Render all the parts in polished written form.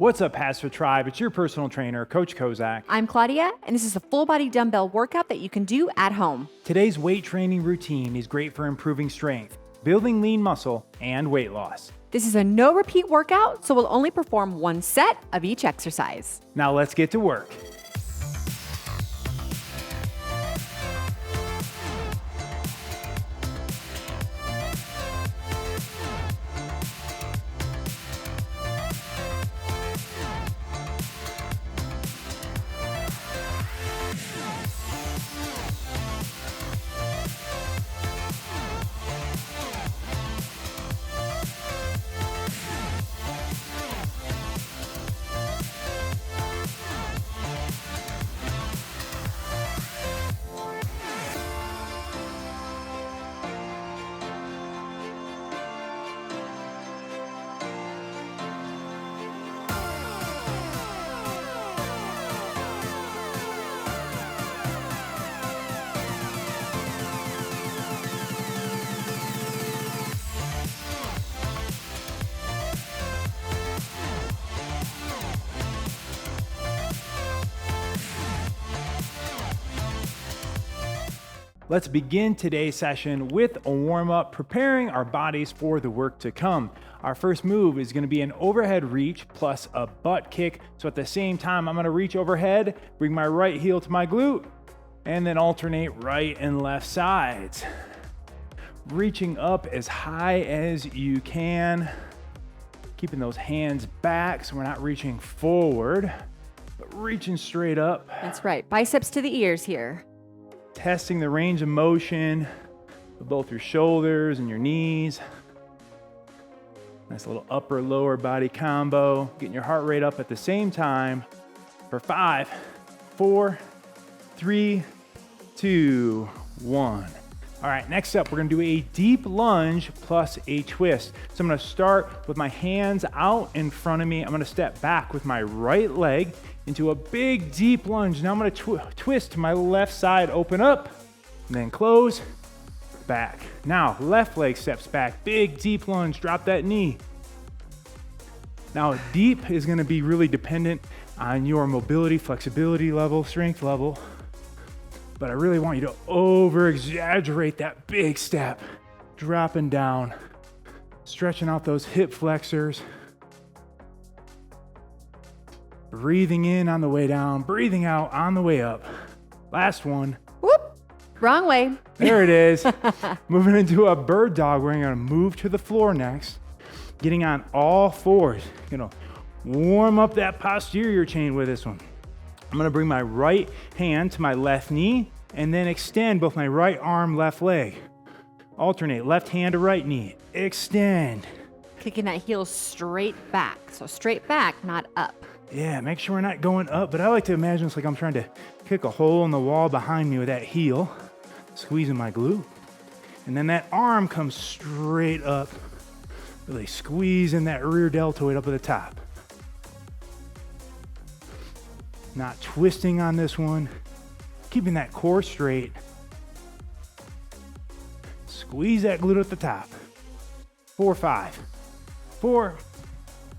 What's up, HASfit Tribe? It's your personal trainer, Coach Kozak. I'm Claudia, and this is a full body dumbbell workout that you can do at home. Today's weight training routine is great for improving strength, building lean muscle, and weight loss. This is a no repeat workout, so we'll only perform one set of each exercise. Now let's get to work. Let's begin today's session with a warm-up, preparing our bodies for the work to come. Our first move is going to be an overhead reach plus a butt kick. So at the same time, I'm going to reach overhead, bring my right heel to my glute, and then alternate right and left sides. Reaching up as high as you can, keeping those hands back so we're not reaching forward, but reaching straight up. That's right, biceps to the ears here. Testing the range of motion of both your shoulders and your knees. Nice little upper lower body combo. Getting your heart rate up at the same time for 5, 4, 3, 2, 1. All right, next up, we're gonna do a deep lunge plus a twist. So I'm gonna start with my hands out in front of me. I'm gonna step back with my right leg into a big deep lunge. Now I'm gonna twist to my left side, open up, and then close, back. Now, left leg steps back, big deep lunge, drop that knee. Now, deep is gonna be really dependent on your mobility, flexibility level, strength level, but I really want you to over-exaggerate that big step, dropping down, stretching out those hip flexors, breathing in on the way down, breathing out on the way up. Last one. Whoop, wrong way. There it is. Moving into a bird dog. We're gonna move to the floor next. Getting on all fours. Gonna warm up that posterior chain with this one. I'm gonna bring my right hand to my left knee and then extend both my right arm, left leg. Alternate, left hand to right knee. Extend. Kicking that heel straight back. So straight back, not up. Yeah, make sure we're not going up, but I like to imagine it's like I'm trying to kick a hole in the wall behind me with that heel, squeezing my glute. And then that arm comes straight up, really squeezing that rear deltoid up at the top. Not twisting on this one, keeping that core straight. Squeeze that glute at the top. 4, 5, 4,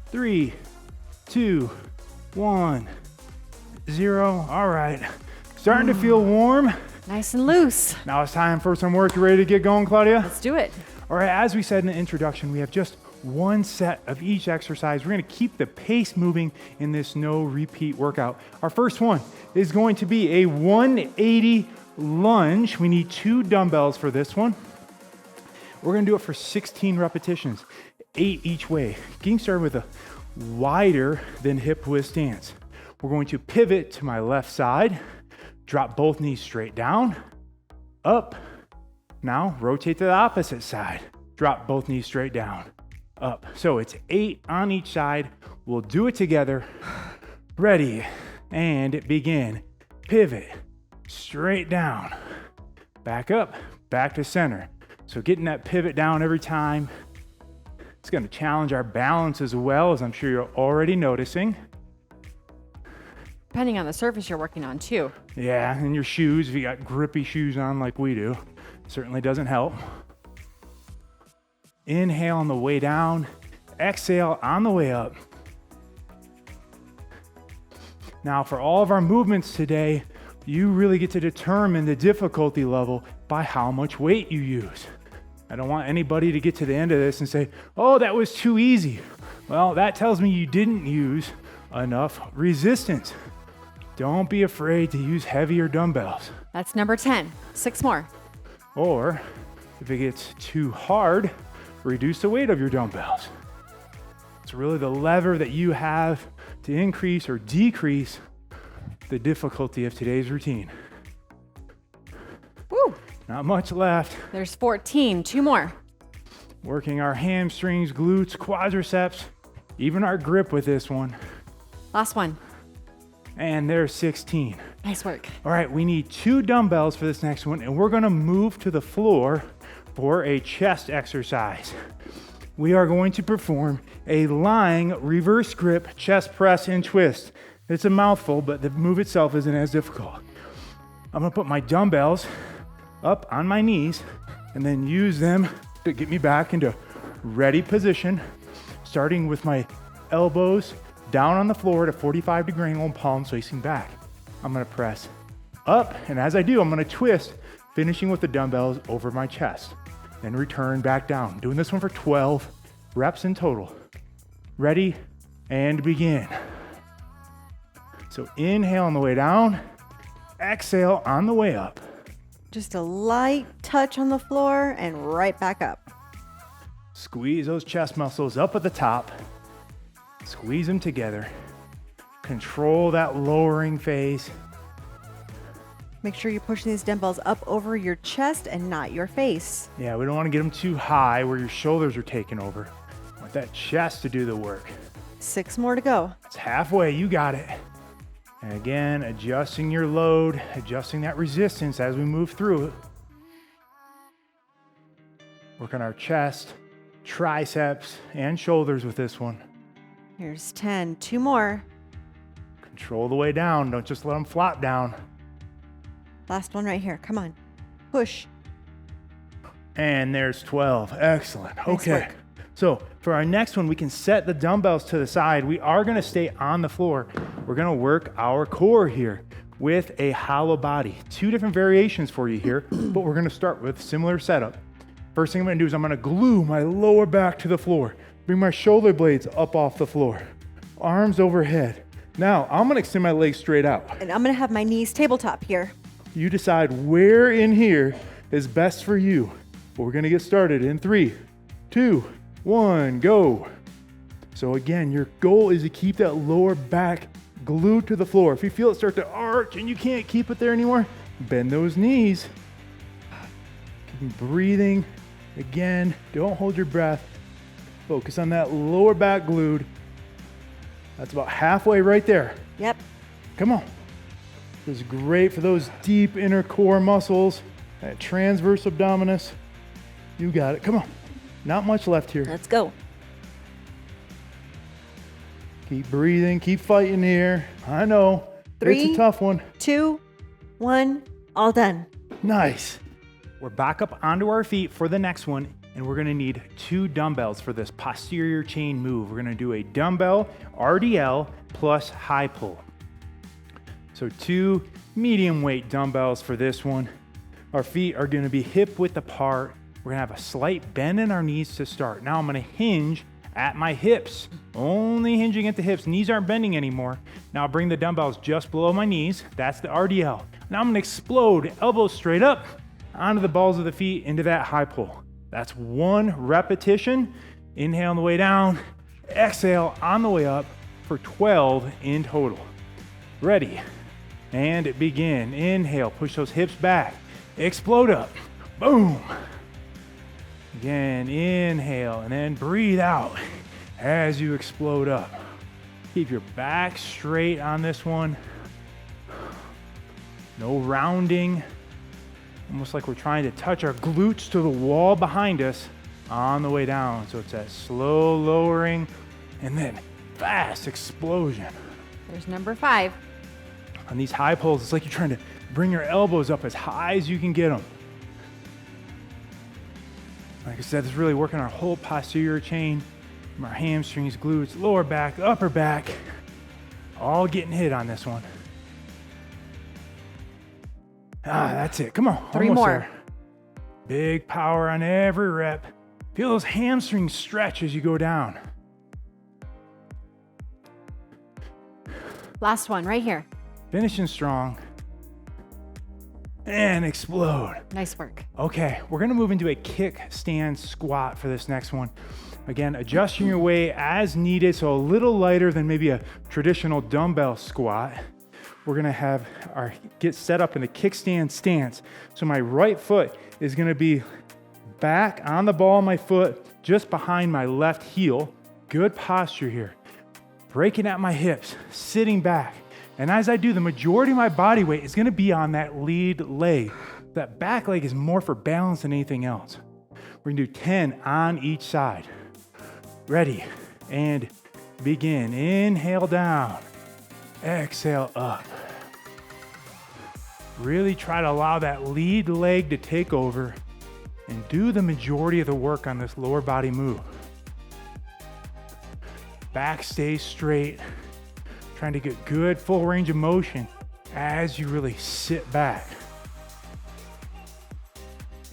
3, 2, 1, 0. All right, starting to feel warm. Nice and loose. Now it's time for some work. You ready to get going, Claudia? Let's do it. All right, as we said in the introduction, we have just one set of each exercise. We're gonna keep the pace moving in this no repeat workout. Our first one is going to be a 180 lunge. We need 2 dumbbells for this one. We're gonna do it for 16 repetitions, 8 each way. Getting started with a wider than hip width stance. We're going to pivot to my left side, drop both knees straight down, up. Now rotate to the opposite side, drop both knees straight down, up. So it's 8 on each side. We'll do it together. Ready, and begin. Pivot, straight down, back up, back to center. So getting that pivot down every time. It's going to challenge our balance as well, as I'm sure you're already noticing. Depending on the surface you're working on too. Yeah, and your shoes, if you got grippy shoes on like we do, certainly doesn't help. Inhale on the way down, exhale on the way up. Now for all of our movements today, you really get to determine the difficulty level by how much weight you use. I don't want anybody to get to the end of this and say, oh, that was too easy. Well, that tells me you didn't use enough resistance. Don't be afraid to use heavier dumbbells. That's number 10. 6 more. Or if it gets too hard, reduce the weight of your dumbbells. It's really the lever that you have to increase or decrease the difficulty of today's routine. Woo! Not much left. There's 14. 2 more. Working our hamstrings, glutes, quadriceps, even our grip with this one. Last one. And there's 16. Nice work. All right, we need 2 dumbbells for this next one, and we're gonna move to the floor for a chest exercise. We are going to perform a lying reverse grip chest press and twist. It's a mouthful, but the move itself isn't as difficult. I'm gonna put my dumbbells up on my knees and then use them to get me back into ready position, starting with my elbows down on the floor at a 45-degree angle and palms facing back. I'm gonna press up, and as I do, I'm gonna twist, finishing with the dumbbells over my chest. Then return back down. Doing this one for 12 reps in total. Ready, and begin. So inhale on the way down, exhale on the way up. Just a light touch on the floor and right back up. Squeeze those chest muscles up at the top. Squeeze them together. Control that lowering phase. Make sure you're pushing these dumbbells up over your chest and not your face. Yeah, we don't want to get them too high where your shoulders are taking over. Want that chest to do the work. 6 more to go. It's halfway, you got it. And again, adjusting your load, adjusting that resistance as we move through it. Work on our chest, triceps, and shoulders with this one. Here's 10. 2 more. Control the way down, don't just let them flop down. Last one right here. Come on. Push. And there's 12. Excellent. Nice Okay. work. So for our next one, we can set the dumbbells to the side. We are going to stay on the floor. We're going to work our core here with a hollow body. 2 different variations for you here, but we're going to start with similar setup. First thing I'm going to do is I'm going to glue my lower back to the floor. Bring my shoulder blades up off the floor. Arms overhead. Now I'm going to extend my legs straight out. And I'm going to have my knees tabletop here. You decide where in here is best for you. But we're going to get started in 3, 2, 1, go. So again, your goal is to keep that lower back glued to the floor. If you feel it start to arch and you can't keep it there anymore, bend those knees. Keep breathing. Again, don't hold your breath. Focus on that lower back glued. That's about halfway right there. Yep. Come on. This is great for those deep inner core muscles, that transverse abdominis. You got it. Come on. Not much left here. Let's go. Keep breathing. Keep fighting here. I know. 3, It's a tough one. 2, 1. All done. Nice. We're back up onto our feet for the next one, and we're gonna need 2 dumbbells for this posterior chain move. We're gonna do a dumbbell RDL plus high pull. So 2 medium weight dumbbells for this one. Our feet are gonna be hip width apart. We're gonna have a slight bend in our knees to start. Now I'm gonna hinge at my hips, only hinging at the hips. Knees aren't bending anymore. Now bring the dumbbells just below my knees. That's the RDL. Now I'm gonna explode, elbows straight up onto the balls of the feet into that high pull. That's 1 repetition. Inhale on the way down, exhale on the way up for 12 in total. Ready, and begin. Inhale, push those hips back, explode up, boom. Again, inhale, and then breathe out as you explode up. Keep your back straight on this one. No rounding. Almost like we're trying to touch our glutes to the wall behind us on the way down. So it's that slow lowering and then fast explosion. There's number 5. On these high pulls, it's like you're trying to bring your elbows up as high as you can get them. Like I said, this is really working our whole posterior chain, from our hamstrings, glutes, lower back, upper back. All getting hit on this one. That's it. Come on. 3 almost more. there. Big power on every rep. Feel those hamstrings stretch as you go down. Last one right here. Finishing strong. And explode. Nice work. Okay, we're gonna move into a kickstand squat for this next one. Again, adjusting your weight as needed, so a little lighter than maybe a traditional dumbbell squat. We're gonna get set up in a kickstand stance. So my right foot is gonna be back on the ball of my foot, just behind my left heel. Good posture here. Breaking at my hips, sitting back. And as I do, the majority of my body weight is gonna be on that lead leg. That back leg is more for balance than anything else. We're gonna do 10 on each side. Ready, and begin. Inhale down, exhale up. Really try to allow that lead leg to take over and do the majority of the work on this lower body move. Back stays straight, trying to get good full range of motion as you really sit back.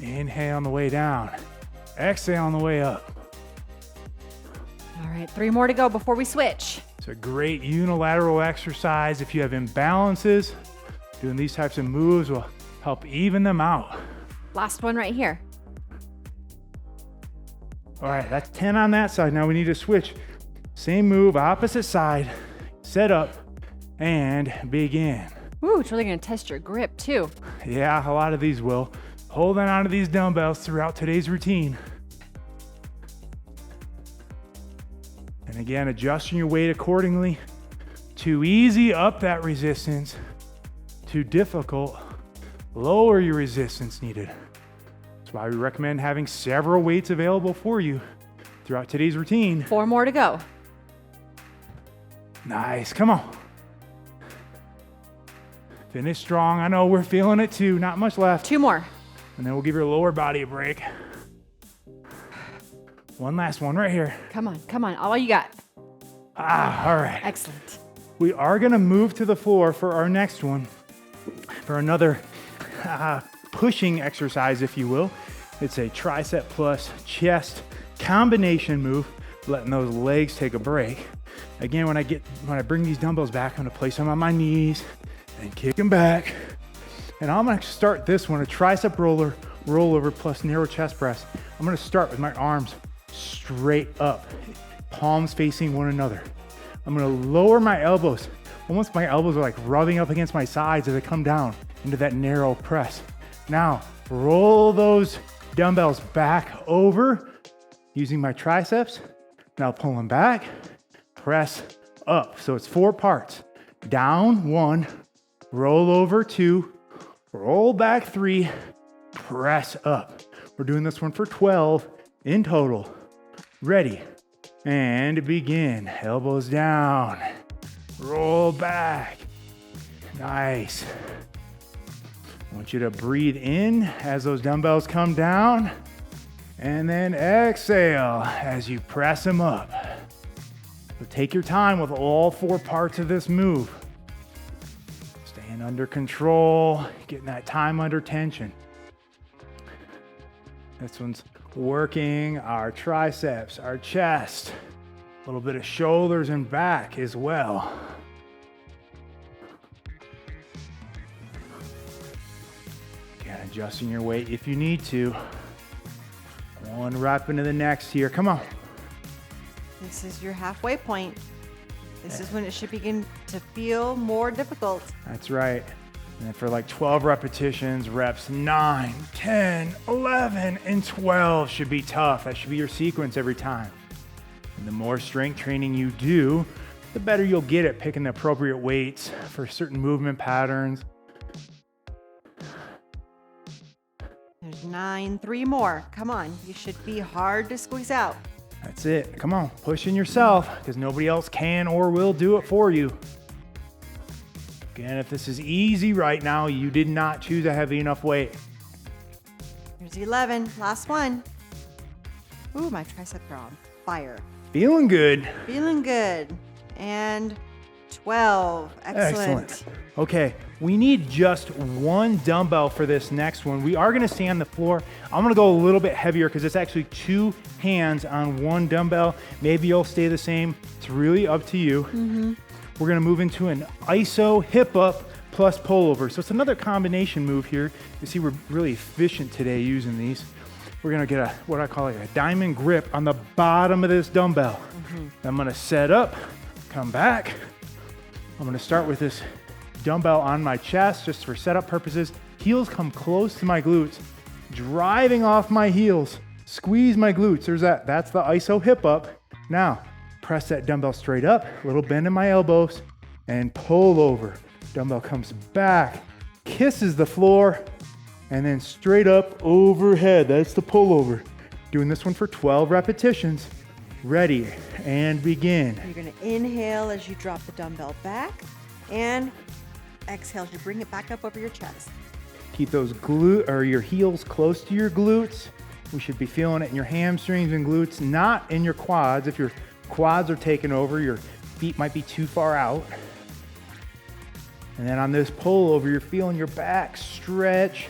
Inhale on the way down, exhale on the way up. All right, 3 more to go before we switch. It's a great unilateral exercise. If you have imbalances, doing these types of moves will help even them out. Last one right here. All right, that's 10 on that side. Now we need to switch. Same move, opposite side, set up, and begin. Ooh, it's really gonna test your grip too. Yeah, a lot of these will. Holding on to these dumbbells throughout today's routine. And again, adjusting your weight accordingly. Too easy, up that resistance. Too difficult, lower your resistance needed. That's why we recommend having several weights available for you throughout today's routine. 4 more to go. Nice, come on. Finish strong. I know we're feeling it too, not much left. 2 more. And then we'll give your lower body a break. One last one right here. Come on, all you got. All right. Excellent. We are gonna move to the floor for our next one, for another pushing exercise, if you will. It's a tricep plus chest combination move, letting those legs take a break. Again, when I bring these dumbbells back, I'm gonna place them on my knees and kick them back. And I'm gonna start this one, a tricep rollover plus narrow chest press. I'm gonna start with my arms straight up, palms facing one another. I'm gonna lower my elbows. Almost my elbows are like rubbing up against my sides as I come down into that narrow press. Now, roll those dumbbells back over using my triceps. Now pull them back, press up. So it's 4 parts. Down 1, roll over 2, roll back 3, press up. We're doing this one for 12 in total. Ready, and begin. Elbows down, roll back. Nice. I want you to breathe in as those dumbbells come down, and then exhale as you press them up. So take your time with all 4 parts of this move. Staying under control, getting that time under tension. This one's working our triceps, our chest, a little bit of shoulders and back as well. Again, adjusting your weight if you need to. 1 rep into the next here. Come on. This is your halfway point. This is when it should begin to feel more difficult. That's right. And then for like 12 repetitions, reps 9, 10, 11, and 12 should be tough. That should be your sequence every time. And the more strength training you do, the better you'll get at picking the appropriate weights for certain movement patterns. There's 9, 3 more. Come on, you should be hard to squeeze out. That's it. Come on, pushing yourself because nobody else can or will do it for you. Again, if this is easy right now, you did not choose a heavy enough weight. Here's 11, last one. Ooh, my triceps are on fire. Feeling good. Feeling good. And 12. Excellent. Okay, we need just one dumbbell for this next one. We are gonna stay on the floor. I'm gonna go a little bit heavier because it's actually 2 hands on 1 dumbbell. Maybe you'll stay the same. It's really up to you. We're gonna move into an iso hip up plus pullover. So it's another combination move here. You see we're really efficient today using these. We're gonna get what I call a diamond grip on the bottom of this dumbbell. I'm gonna set up, come back. I'm gonna start with this dumbbell on my chest just for setup purposes. Heels come close to my glutes, driving off my heels. Squeeze my glutes. There's that. That's the iso hip up. Now, press that dumbbell straight up, a little bend in my elbows, and pull over. Dumbbell comes back, kisses the floor, and then straight up overhead. That's the pullover. Doing this one for 12 repetitions. Ready, and begin. You're going to inhale as you drop the dumbbell back, and exhale as you bring it back up over your chest. Keep those your heels close to your glutes. We should be feeling it in your hamstrings and glutes, not in your quads. If your quads are taken over, your feet might be too far out. And then on this pullover, you're feeling your back stretch.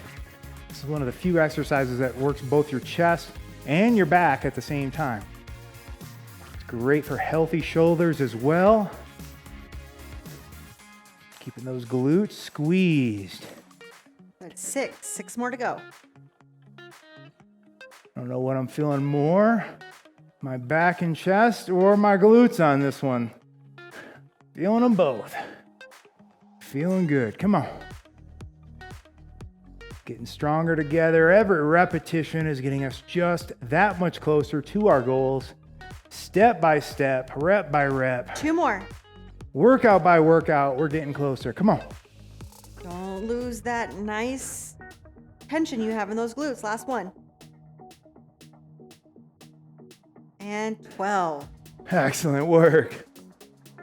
This is one of the few exercises that works both your chest and your back at the same time. It's great for healthy shoulders as well. Keeping those glutes squeezed. That's 6. 6 more to go. I don't know what I'm feeling more, my back and chest or my glutes on this one. Feeling them both. Feeling good. Come on. Getting stronger together. Every repetition is getting us just that much closer to our goals. Step by step, rep by rep. 2 more. Workout by workout, we're getting closer. Come on. Don't lose that nice tension you have in those glutes. Last one. And 12. Excellent work.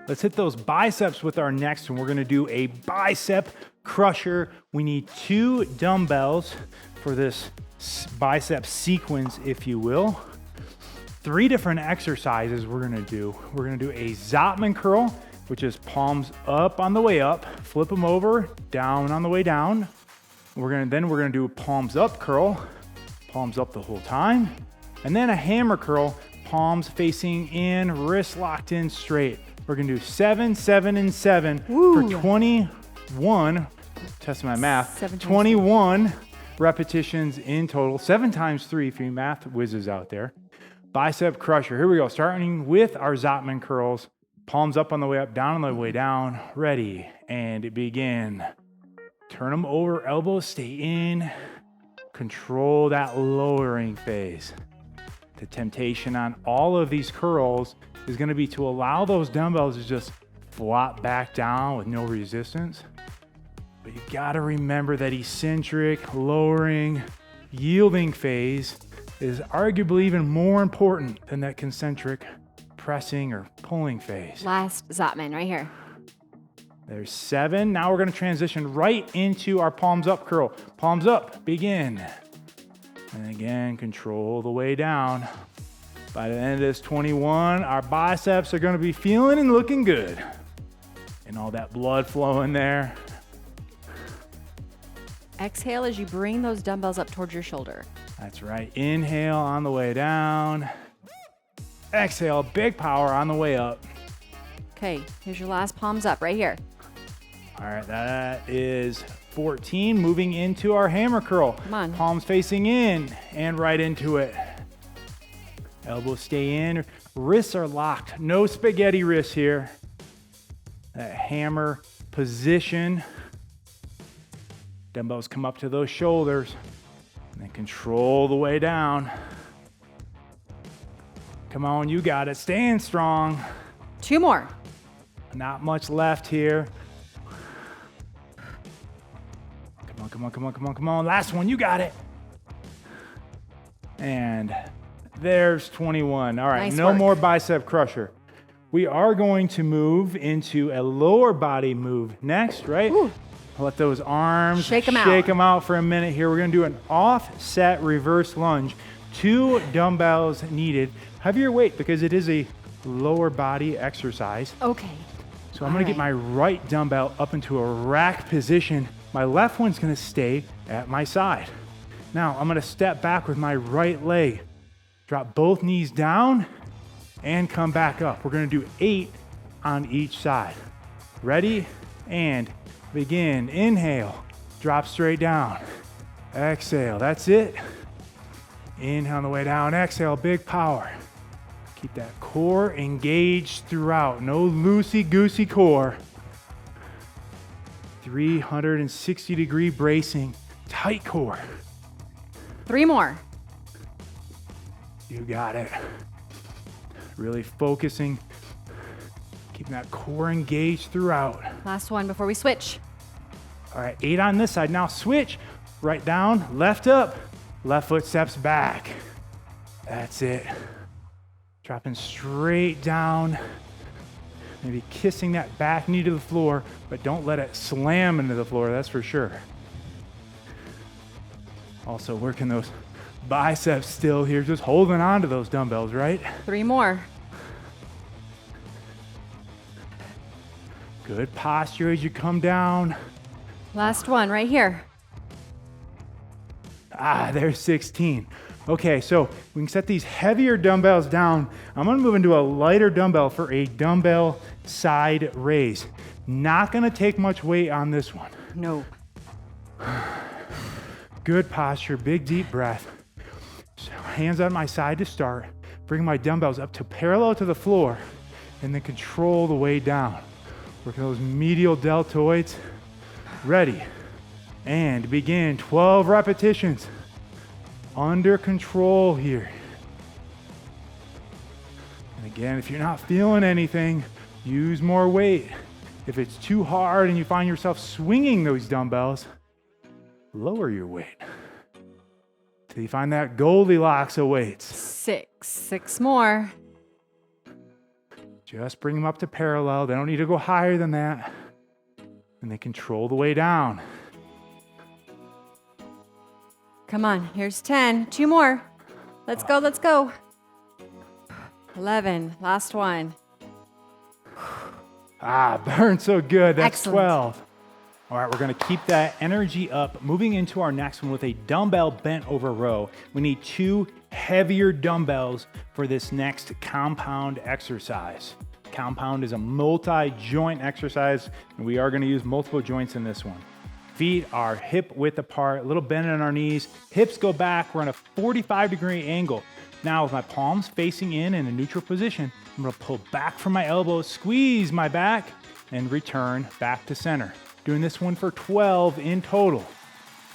Let's hit those biceps with our next one. We're gonna do a bicep crusher. We need 2 dumbbells for this bicep sequence, if you will. 3 different exercises we're gonna do. We're gonna do a Zottman curl, which is palms up on the way up, flip them over, down on the way down. We're gonna do a palms up curl, palms up the whole time. And then a hammer curl, palms facing in, wrists locked in straight. We're gonna do 7, 7, and 7 for 21, testing my math, 21 repetitions in total, 7 times 3 for you math whizzes out there. Bicep crusher, here we go, starting with our Zottman curls. Palms up on the way up, down on the way down. Ready, and begin. Turn them over, elbows stay in. Control that lowering phase. The temptation on all of these curls is gonna be to allow those dumbbells to just flop back down with no resistance. But you gotta remember that eccentric, lowering, yielding phase is arguably even more important than that concentric pressing or pulling phase. Last Zottman right here. There's 7. Now we're gonna transition right into our palms up curl. Palms up, begin. And again, control the way down. By the end of this 21, our biceps are gonna be feeling and looking good. And all that blood flowing there. Exhale as you bring those dumbbells up towards your shoulder. That's right, inhale on the way down. Exhale, big power on the way up. Okay, here's your last palms up right here. All right, that is 14. Moving into our hammer curl. Come on. Palms facing in and right into it. Elbows stay in, wrists are locked. No spaghetti wrists here. That hammer position. Dumbbells come up to those shoulders and then control the way down. Come on, you got it. Staying strong. 2 more. Not much left here. Come on. Last one, you got it. And there's 21. All right, Nice no work. more bicep crusher. We are going to move into a lower body move next, right? Ooh. Let those arms Shake 'em out. out for a minute here. We're gonna do an offset reverse lunge. 2 dumbbells needed. Heavier weight because it is a lower body exercise. Okay. So I'm gonna get my right dumbbell up into a rack position. My left one's gonna stay at my side. Now I'm gonna step back with my right leg. Drop both knees down and come back up. We're gonna do 8 on each side. Ready? And begin. Inhale, drop straight down. Exhale, that's it. Inhale on the way down, exhale, big power. Keep that core engaged throughout. No loosey-goosey core. 360-degree bracing, tight core. 3 more. You got it. Really focusing, keeping that core engaged throughout. Last one before we switch. All right, 8 on this side. Now switch, right down, left up, left foot steps back. That's it. Dropping straight down, maybe kissing that back knee to the floor, but don't let it slam into the floor, that's for sure. Also working those biceps still here, just holding on to those dumbbells, right? 3 more. Good posture as you come down. Last one right here. There's 16. Okay, so we can set these heavier dumbbells down. I'm gonna move into a lighter dumbbell for a dumbbell side raise. Not gonna take much weight on this one. No. Good posture, big deep breath. So hands on my side to start. Bring my dumbbells up to parallel to the floor and then control the way down. Working those medial deltoids. Ready, and begin. 12 repetitions. Under control here. And again, if you're not feeling anything, use more weight. If it's too hard and you find yourself swinging those dumbbells, lower your weight till you find that Goldilocks of weights. 6 more. Just bring them up to parallel. They don't need to go higher than that. And they control the way down. Come on, here's 10. 2 more. Let's go, let's go. 11, last one. Burn so good. That's Excellent. 12. All right, we're gonna keep that energy up. Moving into our next one with a dumbbell bent over row. We need 2 heavier dumbbells for this next compound exercise. Compound is a multi-joint exercise, and we are gonna use multiple joints in this one. Feet are hip width apart, a little bend in our knees. Hips go back, we're on a 45-degree angle. Now with my palms facing in a neutral position, I'm gonna pull back from my elbows, squeeze my back, and return back to center. Doing this one for 12 in total.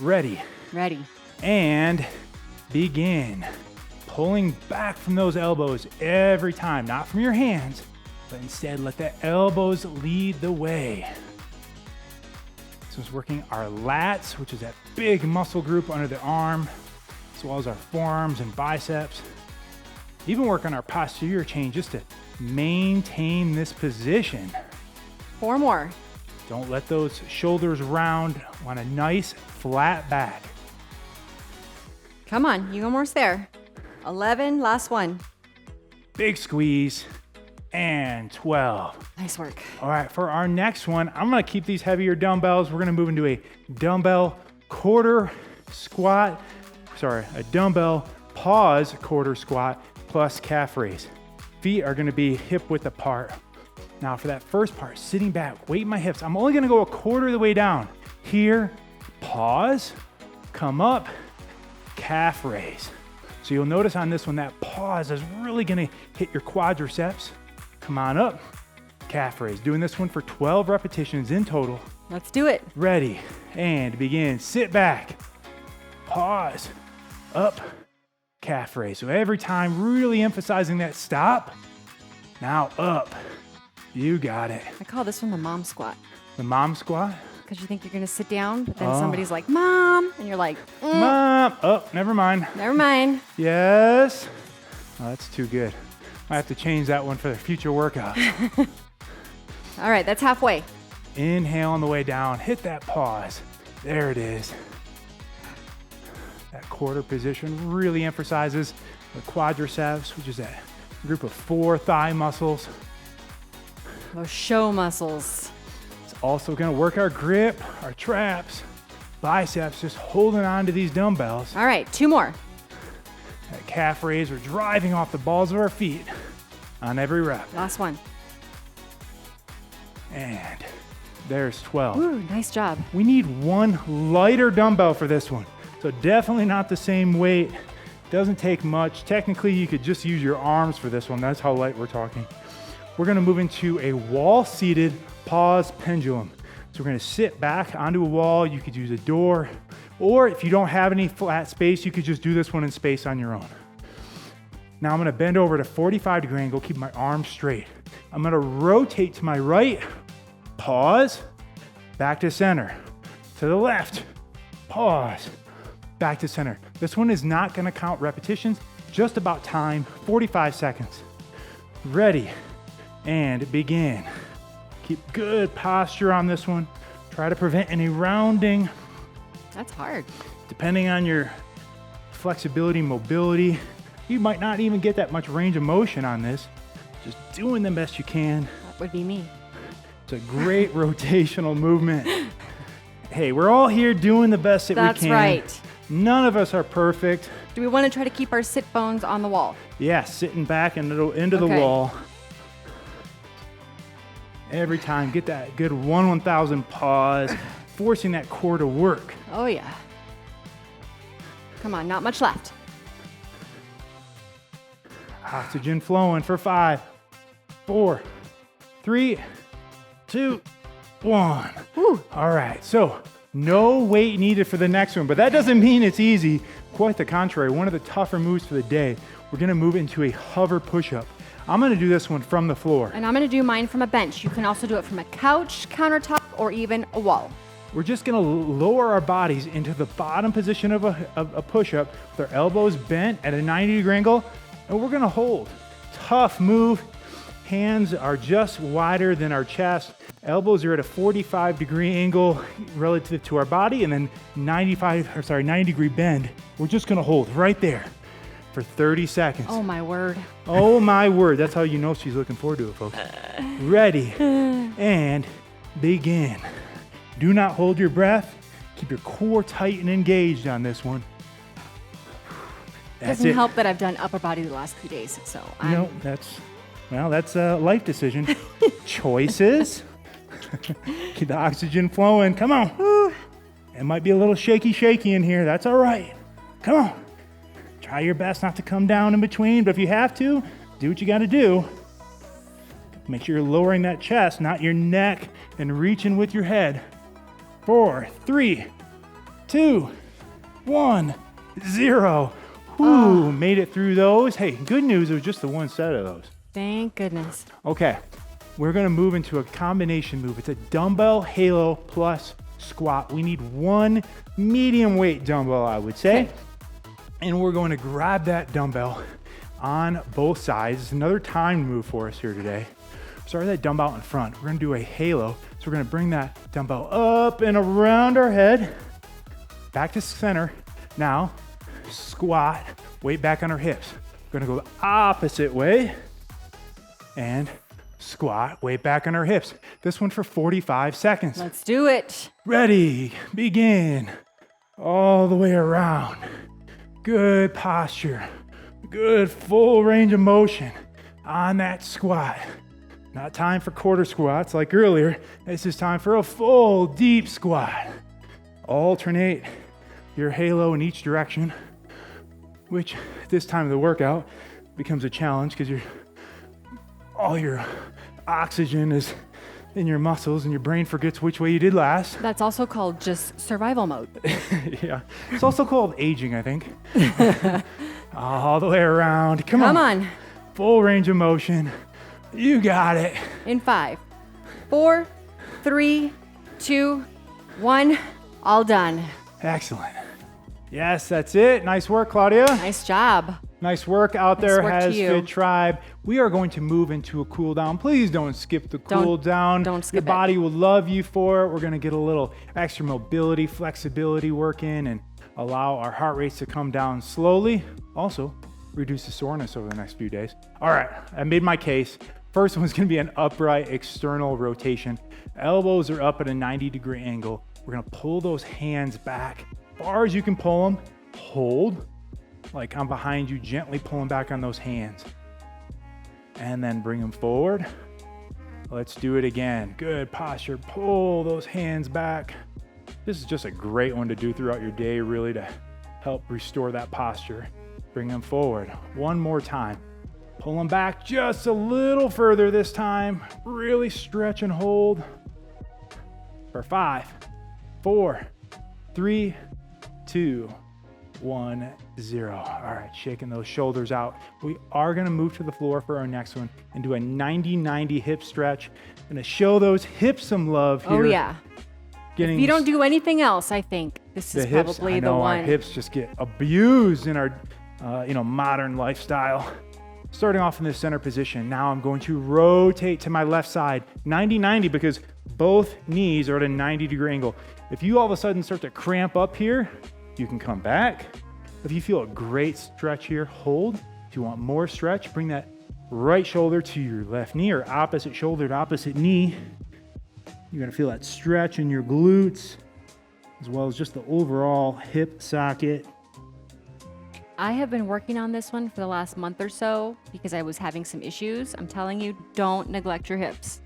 Ready. Ready. And begin. Pulling back from those elbows every time, not from your hands, but instead let the elbows lead the way. This is working our lats, which is that big muscle group under the arm, as well as our forearms and biceps. Even work on our posterior chain just to maintain this position. 4 more. Don't let those shoulders round. Want a nice flat back. Come on, you're almost there. 11, last one. Big squeeze. And 12. Nice work. All right, for our next one, I'm gonna keep these heavier dumbbells. We're gonna move into a dumbbell quarter squat, a dumbbell pause quarter squat plus calf raise. Feet are gonna be hip width apart. Now for that first part, sitting back, weight in my hips. I'm only gonna go a quarter of the way down. Here, pause, come up, calf raise. So you'll notice on this one, that pause is really gonna hit your quadriceps. Come on up, calf raise. Doing this one for 12 repetitions in total. Let's do it. Ready, and begin. Sit back, pause, up, calf raise. So every time, really emphasizing that stop. Now up, you got it. I call this one the mom squat. The mom squat. Because you think you're gonna sit down, but then somebody's like, Mom, and you're like, Mom, oh, never mind. Never mind. Yes. Oh, that's too good. I have to change that one for the future workout. All right, that's halfway. Inhale on the way down, hit that pause. There it is. That quarter position really emphasizes the quadriceps, which is that group of 4 thigh muscles. Those show muscles. It's also gonna work our grip, our traps, biceps, just holding on to these dumbbells. All right, 2 more. That calf raise, we're driving off the balls of our feet on every rep. Last one. And there's 12. Ooh, nice job. We need one lighter dumbbell for this one. So definitely not the same weight. Doesn't take much. Technically, you could just use your arms for this one. That's how light we're talking. We're gonna move into a wall-seated pause pendulum. So we're gonna sit back onto a wall. You could use a door, or if you don't have any flat space, you could just do this one in space on your own. Now I'm gonna bend over at a 45-degree angle, keep my arms straight. I'm gonna rotate to my right, pause, back to center, to the left, pause, back to center. This one is not gonna count repetitions, just about time, 45 seconds. Ready, and begin. Keep good posture on this one. Try to prevent any rounding. That's hard. Depending on your flexibility, mobility, you might not even get that much range of motion on this. Just doing the best you can. That would be me. It's a great rotational movement. Hey, we're all here doing the best that we can. That's right. None of us are perfect. Do we want to try to keep our sit bones on the wall? Yeah, sitting back into the Okay. wall. Every time, get that good 1/1000 pause, forcing that core to work. Oh, yeah. Come on, not much left. Oxygen flowing for 5, 4, 3, 2, 1. Whew. All right, so no weight needed for the next one, but that doesn't mean it's easy. Quite the contrary, one of the tougher moves for the day. We're gonna move into a hover push-up. I'm gonna do this one from the floor. And I'm going to do mine from a bench. You can also do it from a couch, countertop, or even a wall. We're just gonna lower our bodies into the bottom position of a push-up with our elbows bent at a 90-degree angle, and we're gonna hold. Tough move. Hands are just wider than our chest. Elbows are at a 45-degree angle relative to our body, and then 90-degree bend. We're just gonna hold right there for 30 seconds. Oh, my word. Oh my word, that's how you know she's looking forward to it, folks. Ready, and begin. Do not hold your breath. Keep your core tight and engaged on this one. That's Doesn't it. help that I've done upper body the last few days, so No, that's a life decision. Choices. Keep the oxygen flowing. Come on. It might be a little shaky in here. That's all right. Come on. Try your best not to come down in between, but if you have to, do what you got to do. Make sure you're lowering that chest, not your neck, and reaching with your head. 4, 3, 2, 1, 0. Whew, made it through those. Hey, good news, it was just the one set of those. thank goodness. Okay, we're gonna move into a combination move. It's a dumbbell halo plus squat. We need one medium weight dumbbell, I would say. Okay. And we're going to grab that dumbbell on both sides. It's another timed move for us here today. Start that dumbbell in front. We're gonna do a halo. So we're gonna bring that dumbbell up and around our head, back to center. Now, squat, weight back on our hips. We're gonna go the opposite way and squat, weight back on our hips. This one for 45 seconds. Let's do it. Ready, begin. All the way around. Good posture. Good full range of motion on that squat. Not time for quarter squats like earlier. This is time for a full deep squat. Alternate your halo in each direction, which at this time of the workout becomes a challenge because all your oxygen is in your muscles and your brain forgets which way you did last. That's also called just survival mode. Yeah. It's also called aging, I think. All the way around. Come on. Full range of motion. You got it. In 5, 4, 3, 2, 1, all done. Excellent. Yes, that's it. Nice work, Claudia. Nice job. Nice work out Nice there, work to you. HASfit Tribe. We are going to move into a cool down. Please don't skip the cool down. Don't skip Your it. body will love you for it. We're going to get a little extra mobility, flexibility work in and allow our heart rates to come down slowly. Also, reduce the soreness over the next few days. All right, I made my case. First one's gonna be an upright external rotation. Elbows are up at a 90-degree angle. We're gonna pull those hands back as far as you can pull them. Hold, like I'm behind you, gently pulling back on those hands. And then bring them forward. Let's do it again. Good posture. Pull those hands back. This is just a great one to do throughout your day, really, to help restore that posture. Bring them forward. One more time. Pull them back just a little further this time. Really stretch and hold. For 5, 4, 3, 2, 1, 0. All right, shaking those shoulders out. We are gonna move to the floor for our next one and do a 90-90 hip stretch. Gonna show those hips some love here. Oh yeah. If you don't do anything else, I think this is probably the one. Our hips just get abused in our modern lifestyle. Starting off in this center position, now I'm going to rotate to my left side, 90-90, because both knees are at a 90-degree angle. If you all of a sudden start to cramp up here, you can come back. If you feel a great stretch here, hold. If you want more stretch, bring that right shoulder to your left knee, or opposite shoulder to opposite knee. You're gonna feel that stretch in your glutes, as well as just the overall hip socket. I have been working on this one for the last month or so because I was having some issues. I'm telling you, don't neglect your hips.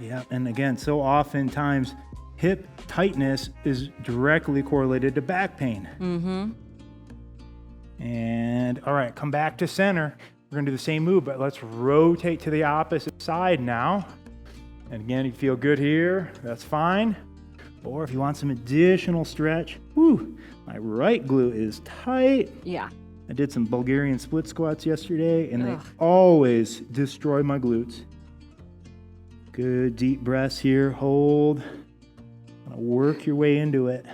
Yeah, and again, so oftentimes hip tightness is directly correlated to back pain. And all right, come back to center. We're gonna do the same move, but let's rotate to the opposite side now. And again, you feel good here, that's fine. Or if you want some additional stretch, my right glute is tight. Yeah. I did some Bulgarian split squats yesterday, and they always destroy my glutes. Good deep breaths here, hold. Work your way into it.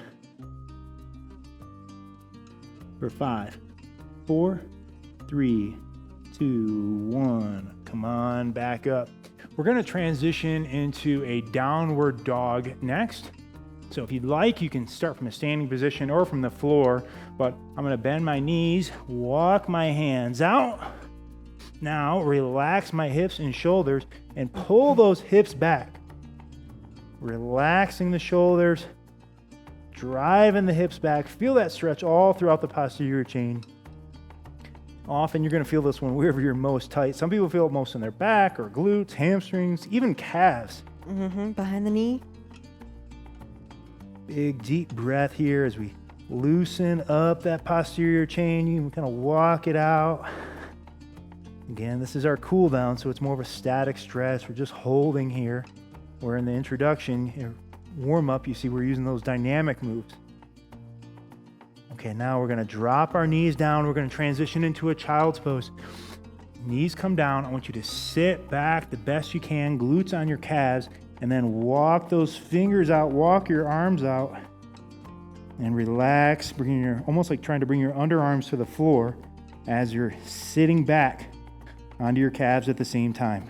For 5, 4, 3, 2, 1. Come on, back up. We're gonna transition into a downward dog next. So if you'd like, you can start from a standing position or from the floor, but I'm gonna bend my knees, walk my hands out. Now relax my hips and shoulders and pull those hips back. Relaxing the shoulders, driving the hips back. Feel that stretch all throughout the posterior chain. Often you're gonna feel this one wherever you're most tight. Some people feel it most in their back or glutes, hamstrings, even calves. Behind the knee. Big deep breath here as we loosen up that posterior chain. You can kind of walk it out. Again, this is our cool down, so it's more of a static stretch. We're just holding here. Where in the introduction, warm up, you see we're using those dynamic moves. Okay, now we're gonna drop our knees down. We're gonna transition into a child's pose. Knees come down. I want you to sit back the best you can, glutes on your calves, and then walk those fingers out, walk your arms out, and relax, almost like trying to bring your underarms to the floor as you're sitting back onto your calves at the same time.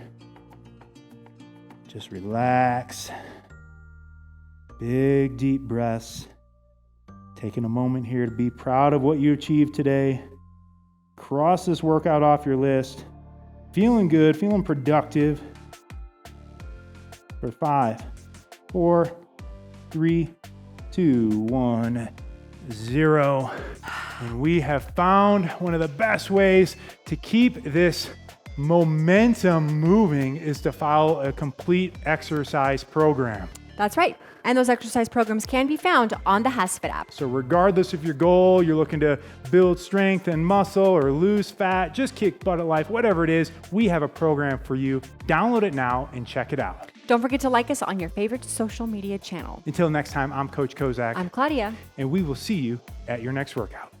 Just relax. Big deep breaths. Taking a moment here to be proud of what you achieved today. Cross this workout off your list. Feeling good, feeling productive. For 5, 4, 3, 2, 1, 0. And we have found one of the best ways to keep this momentum moving is to follow a complete exercise program. That's right. And those exercise programs can be found on the HASfit app. So regardless of your goal, you're looking to build strength and muscle or lose fat, just kick butt at life, whatever it is, we have a program for you. Download it now and check it out. Don't forget to like us on your favorite social media channel. Until next time, I'm Coach Kozak. I'm Claudia. And we will see you at your next workout.